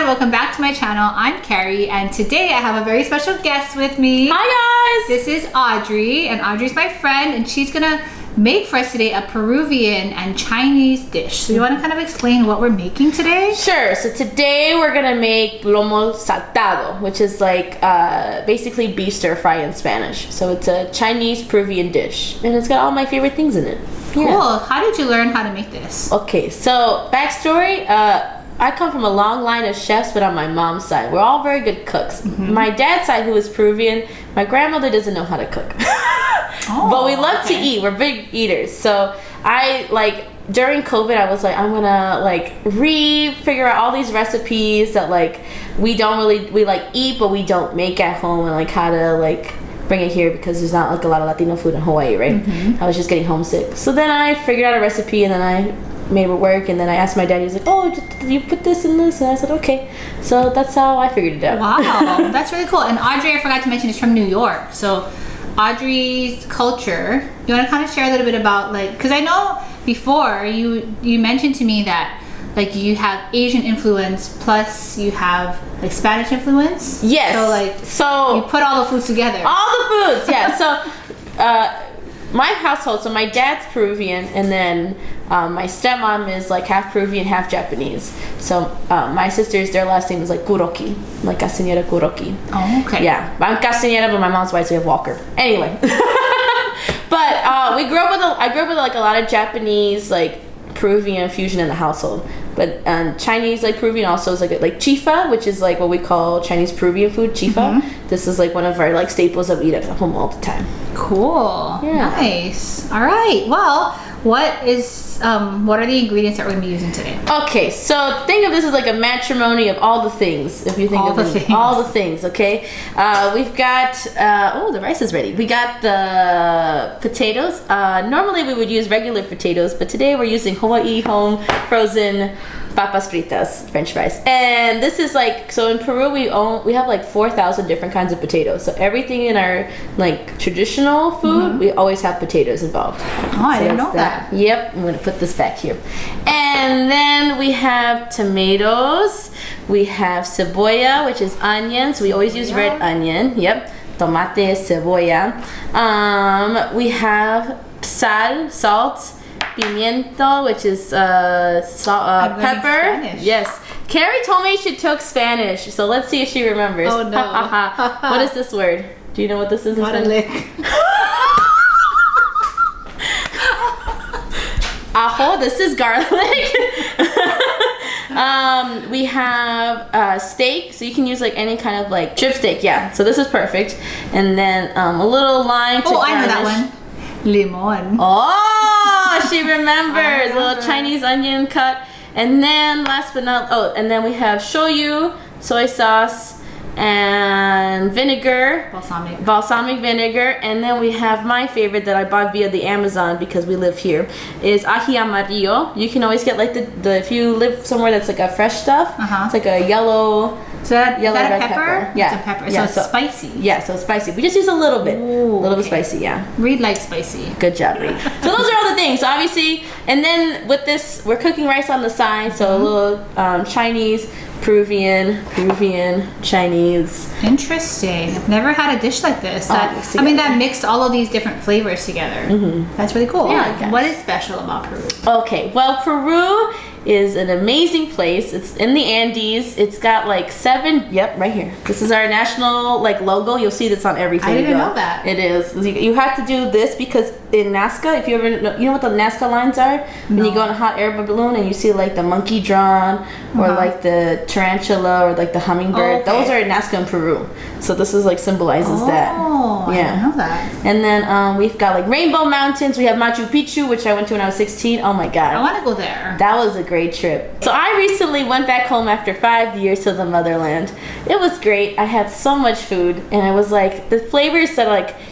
welcome back to my channel. I'm Carrie, and today I have a very special guest with me. Hi guys! This is Audrey, and Audrey's my friend, and she's gonna make for us today a Peruvian and Chinese dish. So you want to kind of explain what we're making today? Sure. So today we're gonna make Lomo Saltado, which is like basically beef stir fry in Spanish. So it's a Chinese Peruvian dish, and it's got all my favorite things in it. Cool. Yeah. How did you learn how to make this? Okay, so backstory. I come from a long line of chefs, but on my mom's side, we're all very good cooks. My dad's side, who is Peruvian, my grandmother doesn't know how to cook. But we love to eat. We're big eaters. So I during COVID, I was like, I'm gonna figure out all these recipes that we eat, but we don't make at home, and how to bring it here because there's not a lot of Latino food in Hawaii, right? I was just getting homesick. So then I figured out a recipe, and then I made it work, and then I asked my dad. He was like, "Oh, you put this in this," and I said, "Okay." So that's how I figured it out. Wow, that's really cool. And Audrey, I forgot to mention, is from New York. So Audrey's culture. You want to kind of share a little bit about because I know before you mentioned to me that you have Asian influence plus you have Spanish influence. Yes. So you put all the foods together. All the foods, yeah. So my household. So my dad's Peruvian, and then my stepmom is half Peruvian, half Japanese. So my sisters, their last name is Kuroki, Castañeda Kuroki. Oh, okay. Yeah, I'm Castañeda, but my mom's white, so we have Walker. Anyway, but I grew up with a lot of Japanese Peruvian fusion in the household. But Chinese Peruvian also is like chifa, which is what we call Chinese Peruvian food, chifa. This is one of our staples that we eat at home all the time. Cool. Yeah. Nice. All right. Well, what are the ingredients that we're going to be using today? Okay, so think of this as a matrimony of all the things. If you think all the things, okay? We've got the rice is ready. We got the potatoes. Normally we would use regular potatoes, but today we're using Hawaii home frozen papas fritas, French fries. And this is so in Peru we have 4,000 different kinds of potatoes. So everything in our traditional food, we always have potatoes involved. Oh, I didn't know that. Yep, I'm gonna put this back here. And then we have tomatoes. We have cebolla, which is onions. We always use red onion. Yep, tomate, cebolla. We have salt. Pimiento, which is pepper. Yes. Carrie told me she took Spanish, so let's see if she remembers. Oh no. What is this word? Do you know what this is? Garlic. Ajo, this is garlic. We have steak, so you can use any kind of strip steak. Yeah, so this is perfect. And then a little lime to garnish. I know that one. Limon. Oh, she remembers. A little Chinese onion cut. And then and then we have shoyu, soy sauce, and vinegar. Balsamic vinegar. And then we have my favorite that I bought via the Amazon because we live here, is ají amarillo. You can always get the if you live somewhere that's a fresh stuff, it's a yellow. So is that a pepper? Yeah. It's a pepper. Yeah, so it's spicy. Yeah, so it's spicy. We just use a little bit. Ooh, a little bit spicy, yeah. Reid likes spicy. Good job, Reid. So those are all the things. So obviously, and then with this, we're cooking rice on the side. So a little Chinese, Peruvian, Chinese. Interesting. I've never had a dish like this. That mixed all of these different flavors together. That's really cool. Yeah. What is special about Peru? Okay, well, Peru is an amazing place. It's in the Andes. It's got 7. Yep, right here. This is our national logo. You'll see this on everything. I didn't know that. It is. You have to do this because in Nazca, if you ever know what the Nazca lines are, when you go on a hot air balloon and you see the monkey drawn, or the tarantula, or the hummingbird. Those are Nazca in Peru. So this is symbolizes that. Oh, yeah. I didn't know that. And then we've got Rainbow Mountains. We have Machu Picchu, which I went to when I was 16. Oh my God. I want to go there. That was a great trip. So I recently went back home after 5 years to the motherland. It was great. I had so much food, and it was the flavors that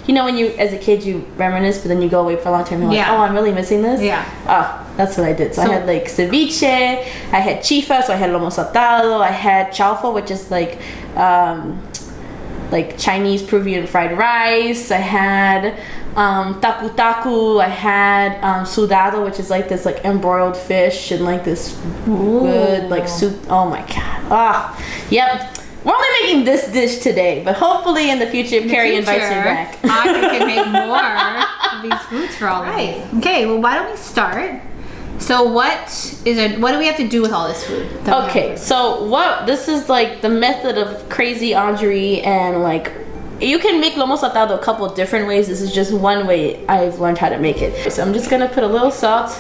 when you as a kid you reminisce, but then you go away for a long time and you're oh, I'm really missing this. Yeah. Oh, that's what I did. So I had ceviche, I had chifa, so I had lomo saltado, I had chaufa, which is Chinese Peruvian fried rice. I had taku, I had sudado, which is this embroiled fish and this good soup. Oh my God, Yep. We're only making this dish today, but hopefully in the future, if Carrie invites me back, I can make more of these foods for all of you. Okay, well, why don't we start? So what do we have to do with all this food? Okay, so this is like the method of crazy Audrey, and like you can make Lomo Saltado a couple of different ways. This is just one way I've learned how to make it. So I'm just gonna put a little salt.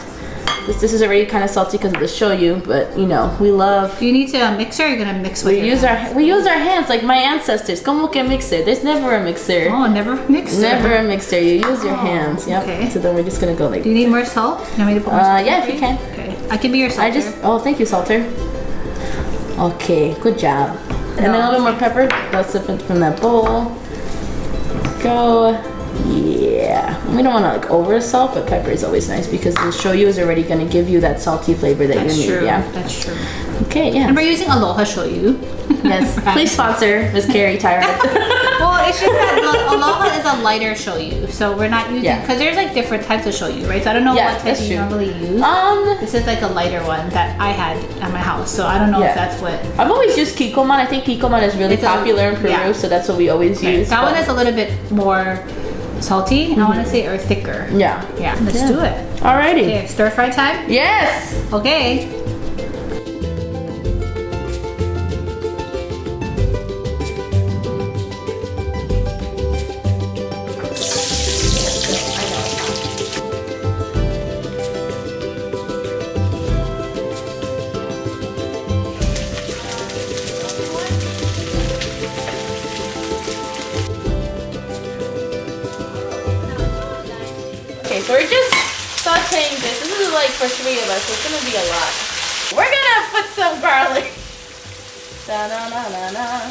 This is already kind of salty because of the shoyu, but you know, we love. Do you need to mix it, or are you gonna mix with we use our hands like my ancestors. Como que mixer? There's never a mixer. Oh, never a mixer. Never a mixer. You use your hands. Yep. Okay. So then we're just gonna go like. Do you need more salt? You want me to put more salt? Yeah, if you can. Okay. I can be your salter. Thank you, salter. Okay, good job. And then a little bit more pepper. Let's sip it from that bowl. Go. Yeah, we don't want to like over salt, but pepper is always nice because the shoyu is already going to give you that salty flavor that you need. True. Yeah, that's true. Okay, yeah. And we're using Aloha shoyu. Yes, please sponsor Miss Carrie Tyrant. Well, it's just that Aloha is a lighter shoyu, so we're not using because there's like different types of shoyu, right? So I don't know what type you normally use. This is like a lighter one that I had at my house, so I don't know if that's what. I've always used Kikkoman. I think Kikkoman is really popular in Peru, so that's what we always use. That one is a little bit more salty, I want to say, or thicker. Yeah. Let's do it. Alrighty. Okay, stir fry time? Yes. Okay. So we're just sauteing this. This is like for 3 of us, so it's gonna be a lot. We're gonna put some garlic. Da da da da da.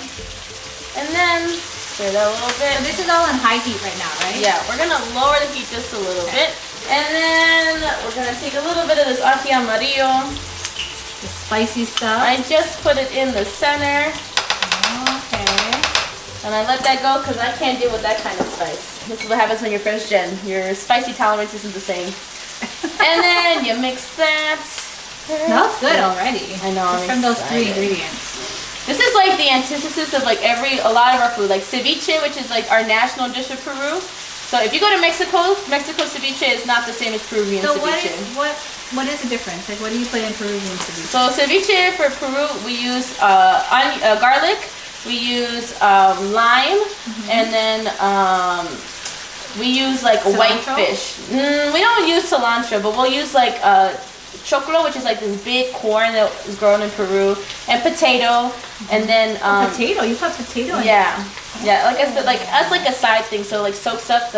And then stir it a little bit. So this is all on high heat right now, right? Yeah, we're gonna lower the heat just a little bit. And then we're gonna take a little bit of this ají amarillo. The spicy stuff. I just put it in the center. Okay. And I let that go because I can't deal with that kind of spice. This is what happens when you're first gen. Your spicy tolerance isn't the same. And then you mix that. Smells good already. I know. Just from those 3 ingredients. This is like the antithesis of like a lot of our food. Like ceviche, which is like our national dish of Peru. So if you go to Mexico ceviche is not the same as Peruvian ceviche. So what is the difference? Like what do you put in Peruvian ceviche? So ceviche for Peru, we use garlic. We use lime, and then we use like cilantro? white fish. We don't use cilantro, but we'll use like choclo, which is like this big corn that is grown in Peru, and potato, and then potato. You put potato in. Yeah, like I said, like that's like a side thing. So like soaks up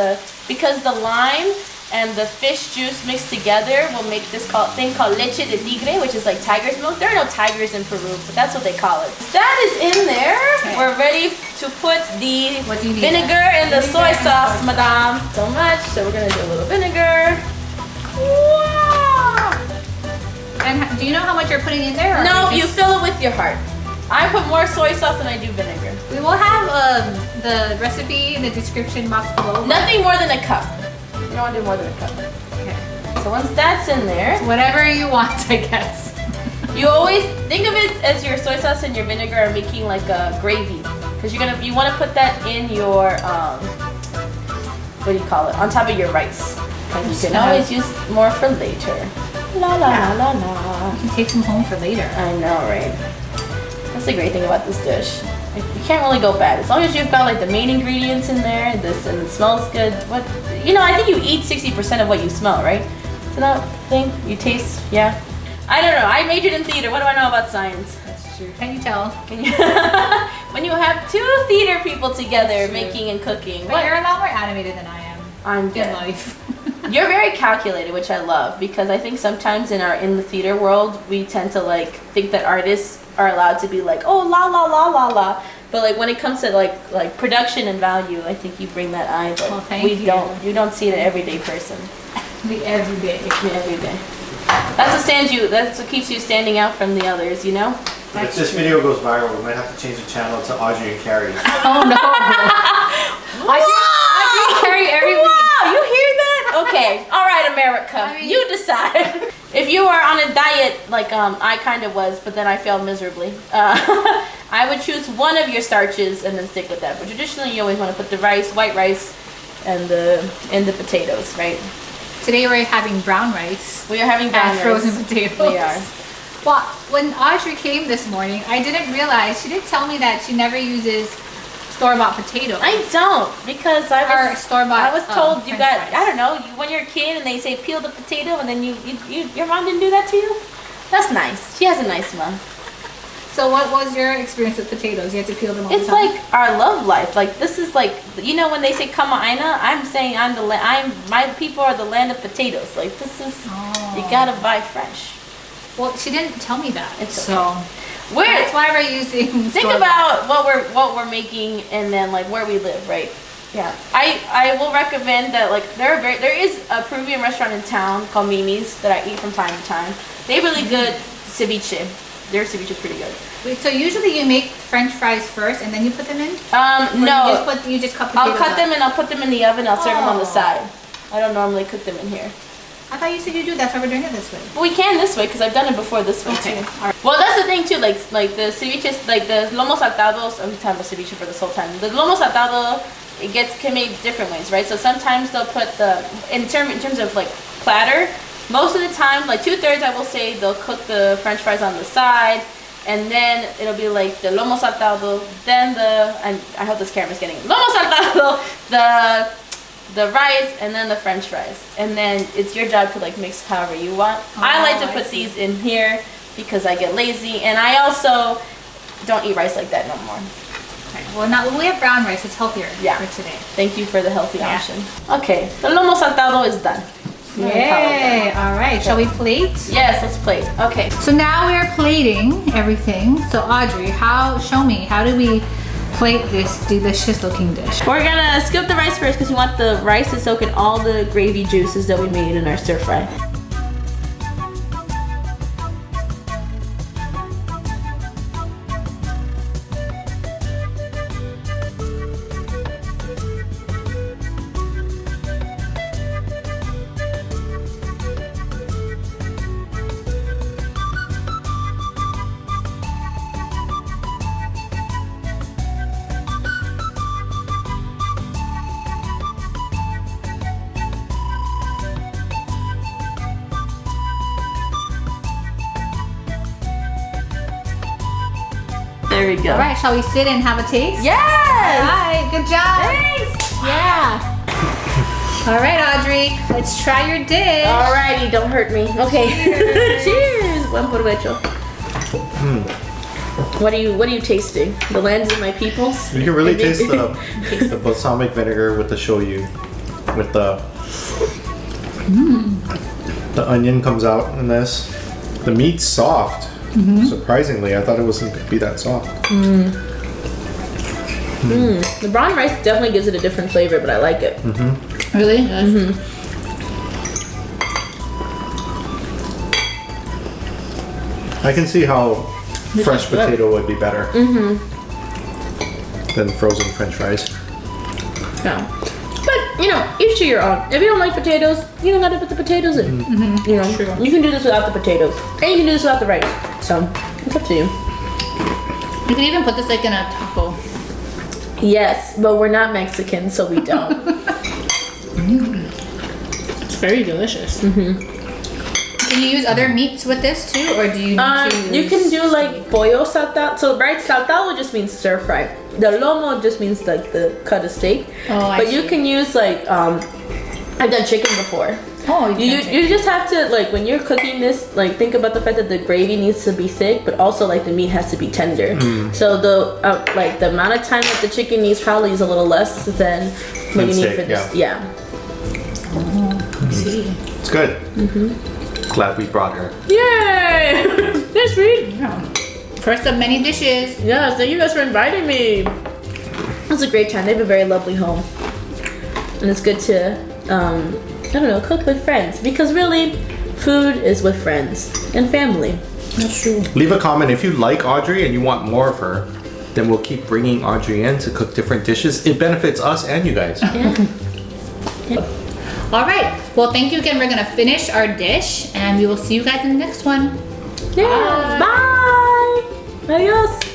because the lime and the fish juice mixed together will make this thing called leche de tigre, which is like tiger's milk. There are no tigers in Peru, but that's what they call it. That is in there. Okay. We're ready to put the vinegar and the soy sauce, madame. So much. So we're gonna do a little vinegar. Wow! And do you know how much you're putting in there? No, you fill it with your heart. I put more soy sauce than I do vinegar. We will have the recipe in the description box below. Nothing more than a cup. You don't want to do more than a cup. Okay. So once that's in there, whatever you want, I guess. You always think of it as your soy sauce and your vinegar are making like a gravy, because you want to put that in your what do you call it? On top of your rice. And you can always use more for later. La la la la. You can take some home for later. I know, right? That's the great thing about this dish. You can't really go bad as long as you've got like the main ingredients in there. And it smells good. I think you eat 60% of what you smell, right? So that thing you taste, yeah. I don't know. I majored in theater. What do I know about science? That's true. Can you tell? When you have 2 theater people together making and cooking. But you're a lot more animated than I am. I'm in life. You're very calculated, which I love, because I think sometimes in the theater world we tend to like think that artists are allowed to be like, oh, la la la la la. But like when it comes to like production and value, I think you bring that eye. But you don't see an everyday person. Every day. Every day. That's what keeps you standing out from the others, you know? If this video goes viral, we might have to change the channel to Audrey and Carrie. Oh no! I do Carrie every week. Wow, you hear that? Okay, all right, America, you decide. if you are on a diet, like I kind of was, but then I failed miserably, I would choose one of your starches and then stick with that. But traditionally, you always want to put the rice, white rice, and the potatoes, right? Today we're having brown rice. We are having brown and rice. frozen potatoes. We are. Well, when Audrey came this morning, I didn't realize, she didn't tell me that she never uses store-bought potatoes. I don't, because I was told you got, I don't know, when you're a kid and they say peel the potato and then your mom didn't do that to you? That's nice. She has a nice mom. So what was your experience with potatoes? You had to peel them all the It's time? like our love life. Like this is like, you know when they say Kama'aina, I'm saying my people are the land of potatoes. Like this is, you gotta buy fresh. Well, she didn't tell me that. It's so that's why we're using. Think about what we're making and then like where we live, right? Yeah. I will recommend that like there is a Peruvian restaurant in town called Mimi's that I eat from time to time. They have really good ceviche. Their ceviche is pretty good. Wait, so usually you make French fries first and then you put them in? No. You just cut potatoes I'll cut them and I'll put them in the oven. I'll serve them on the Oh. side. I don't normally cook them in here. I thought you said you do. That's why we're doing it this way. But we can this way because I've done it before this way Okay. too. Well, that's the thing too. Like the ceviches, like the Lomo Saltados. I'm talking about ceviche for this whole time. The Lomo Saltado, can made different ways, right? So sometimes they'll put in terms of like platter. Most of the time, like 2/3, I will say they'll cook the French fries on the side, and then it'll be like the Lomo Saltado, then and I hope this camera's getting it. Lomo Saltado, the rice, and then the French fries, and then it's your job to like mix however you want. I like to put these in here because I get lazy, and I also don't eat rice like that no more. Okay. Well, now we have brown rice. It's healthier for today. Thank you for the healthy option. Okay, the Lomo Saltado is done. Yay! All right, shall we plate? Yes, let's plate. Okay. So now we're plating everything. So Audrey, show me, how do we plate this delicious looking dish? We're gonna scoop the rice first because we want the rice to soak in all the gravy juices that we made in our stir fry. There we go. All right, shall we sit and have a taste? Yes! All right, good job. Thanks! Yeah. All right, Audrey, let's try your dish. Alrighty, don't hurt me. Okay. Cheers! Buen provecho. What are you tasting? The lands of my peoples? You can really taste the balsamic vinegar with the shoyu, with the onion comes out in this. The meat's soft. Surprisingly, I thought it wasn't going to be that soft. The brown rice definitely gives it a different flavor, but I like it. Really? I can see how fresh potato would be better than frozen French fries. Yeah. But, you know, each to your own. If you don't like potatoes, you don't gotta put the potatoes in. You know, True. you can do this without the potatoes. And you can do this without the rice. So, it's up to you. You can even put this like in a taco. Yes, but we're not Mexican, so we don't. It's very delicious. Can you use other meats with this too, or do you need to use... You can do like pollo saltado. So, right, saltado just means stir fry. The lomo just means like the cut of steak. Oh, I But see. you can use like, I've done chicken before. Oh, You just have to, like, when you're cooking this, like, think about the fact that the gravy needs to be thick, but also, like, the meat has to be tender. So the amount of time that the chicken needs probably is a little less than what you need steak, for this. yeah. See. It's good. Glad we brought her. Yay! That's Reid. Yeah. First of many dishes. Yeah, thank you guys for inviting me. It was a great time. They have a very lovely home. And it's good to, I don't know, cook with friends. Because really, food is with friends and family. That's true. Leave a comment if you like Audrey and you want more of her. Then we'll keep bringing Audrey in to cook different dishes. It benefits us and you guys. Yeah. All right. Well, thank you again. We're gonna finish our dish, and we will see you guys in the next one. Yeah. Bye. Adios.